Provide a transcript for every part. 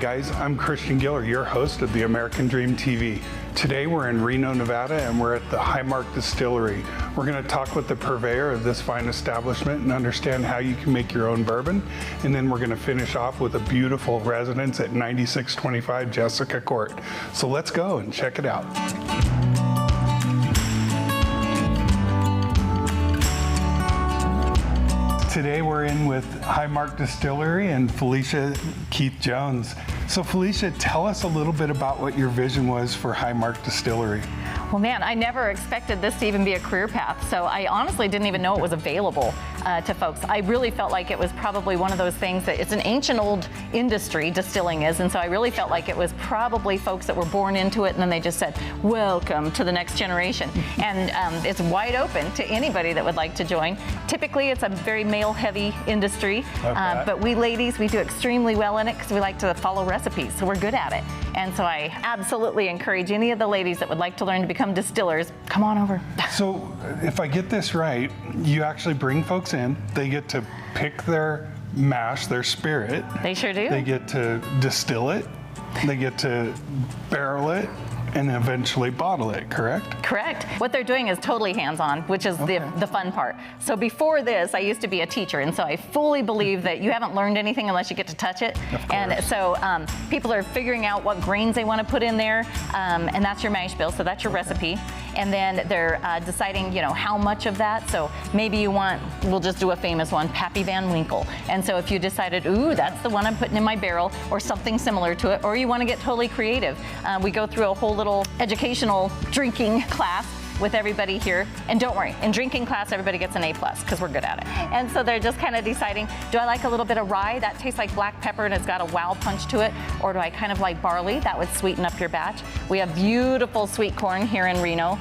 guys, I'm Christian Giller, your host of the American Dream TV. Today we're in Reno, Nevada, and we're at the Highmark Distillery. We're going to talk with the purveyor of this fine establishment and understand how you can make your own bourbon. And then we're going to finish off with a beautiful residence at 9625 Jessica Court. So let's go and check it out. Today we're in with Highmark Distillery and Felicia Keith Jones. So Felicia, tell us a little bit about what your vision was for Highmark Distillery. Well, man, I never expected this to even be a career path, so I honestly didn't even know it was available to folks. I really felt like it was probably one of those things that it's an ancient old industry, distilling is, and so I really felt like it was probably folks that were born into it and then they just said, welcome to the next generation. And it's wide open to anybody that would like to join. Typically, it's a very male-heavy industry, but we ladies, we do extremely well in it because we like to follow recipes, so we're good at it. And so I absolutely encourage any of the ladies that would like to learn to become distillers, come on over. So if I get this right, you actually bring folks in, they get to pick their mash, their spirit. They sure do. They get to distill it, they get to barrel it, and eventually bottle it, correct? Correct. What they're doing is totally hands-on, which is the fun part. So before this, I used to be a teacher, and so I fully believe that you haven't learned anything unless you get to touch it. And so people are figuring out what grains they want to put in there, and that's your mash bill, so that's your recipe. And then they're deciding, you know, how much of that. So maybe you want, we'll just do a famous one, Pappy Van Winkle. And so if you decided, ooh, that's the one I'm putting in my barrel, or something similar to it, or you want to get totally creative, we go through a whole little educational drinking class with everybody here. And don't worry, in drinking class, everybody gets an A+, because we're good at it. And so they're just kind of deciding, do I like a little bit of rye? That tastes like black pepper and it's got a wow punch to it. Or do I kind of like barley? That would sweeten up your batch. We have beautiful sweet corn here in Reno,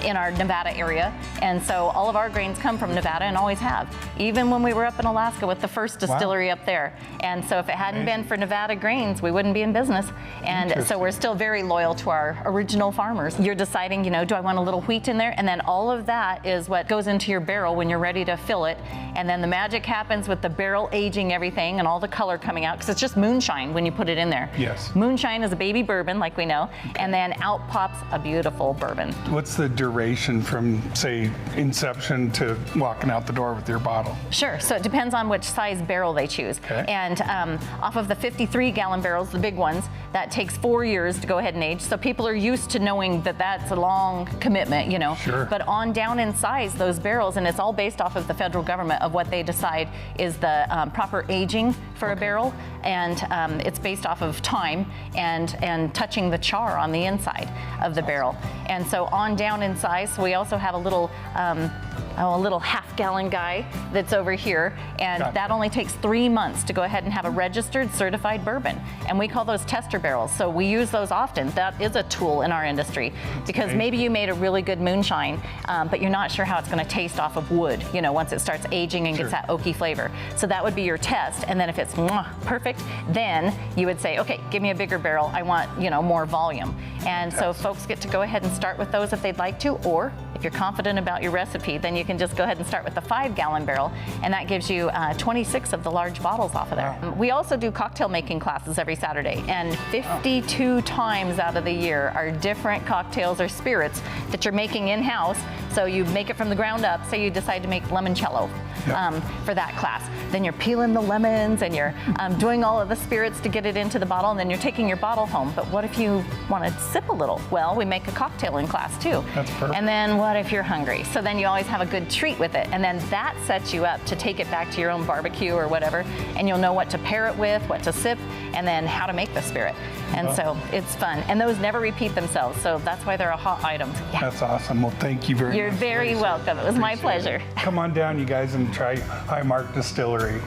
in our Nevada area. And so all of our grains come from Nevada and always have. Even when we were up in Alaska with the first distillery up there. And so if it hadn't been for Nevada grains, we wouldn't be in business. And so we're still very loyal to our original farmers. You're deciding, you know, do I want a little wheat in there? And then all of that is what goes into your barrel when you're ready to fill it. And then the magic happens with the barrel aging everything and all the color coming out, because it's just moonshine when you put it in there. Yes. Moonshine is a baby bourbon, like we know, and then out pops a beautiful bourbon. What's the duration from, say, inception to walking out the door with your bottle? Sure, so it depends on which size barrel they choose. And off of the 53-gallon barrels, the big ones, that takes 4 years to go ahead and age. So people are used to knowing that that's a long commitment, you know. Sure. But on down in size, those barrels, and it's all based off of the federal government of what they decide is the proper aging for a barrel, and it's based off of time and touching the char on the inside of the barrel. And so on down in size, we also have a little half-gallon guy that's over here, and that only takes 3 months to go ahead and have a registered, certified bourbon. And we call those tester barrels, so we use those often. That is a tool in our industry, because maybe you made a really good moonshine, but you're not sure how it's going to taste off of wood, you know, once it starts aging and gets that oaky flavor. So that would be your test, and then if it's perfect, then you would say, okay, give me a bigger barrel. I want, you know, more volume. And so folks get to go ahead and start with those if they'd like to, or if you're confident about your recipe, then you can just go ahead and start with the 5-gallon barrel, and that gives you 26 of the large bottles off of there. We also do cocktail making classes every Saturday, and 52 times out of the year are different cocktails or spirits that you're making in-house. So you make it from the ground up. Say you decide to make limoncello for that class. Then you're peeling the lemons and you're doing all of the spirits to get it into the bottle, and then you're taking your bottle home. But what if you want to sip a little? Well, we make a cocktail in class too. That's perfect. And then what if you're hungry? So then you always have a good treat with it. And then that sets you up to take it back to your own barbecue or whatever, and you'll know what to pair it with, what to sip, and then how to make the spirit. And so it's fun. And those never repeat themselves, so that's why they're a hot item. That's awesome. Well, thank you very much. You're very welcome. It was my pleasure. Come on down, you guys, and try Highmark Distillery.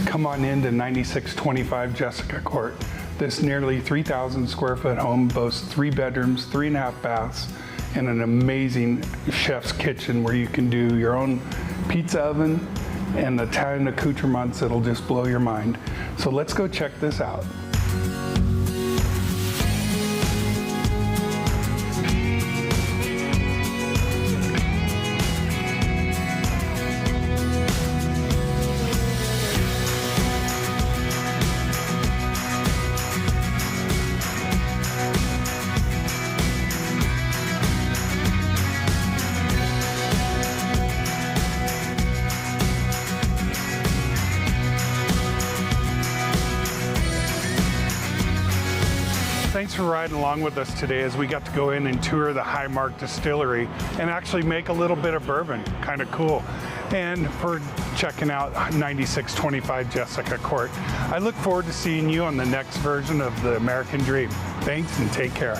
Come on into 9625 Jessica Court. This nearly 3,000 square foot home boasts 3 bedrooms, 3.5 baths, and an amazing chef's kitchen where you can do your own pizza oven and the Italian accoutrements that'll just blow your mind. So let's go check this out. Thanks for riding along with us today as we got to go in and tour the Highmark Distillery and actually make a little bit of bourbon. Kind of cool. And for checking out 9625 Jessica Court. I look forward to seeing you on the next version of the American Dream. Thanks and take care.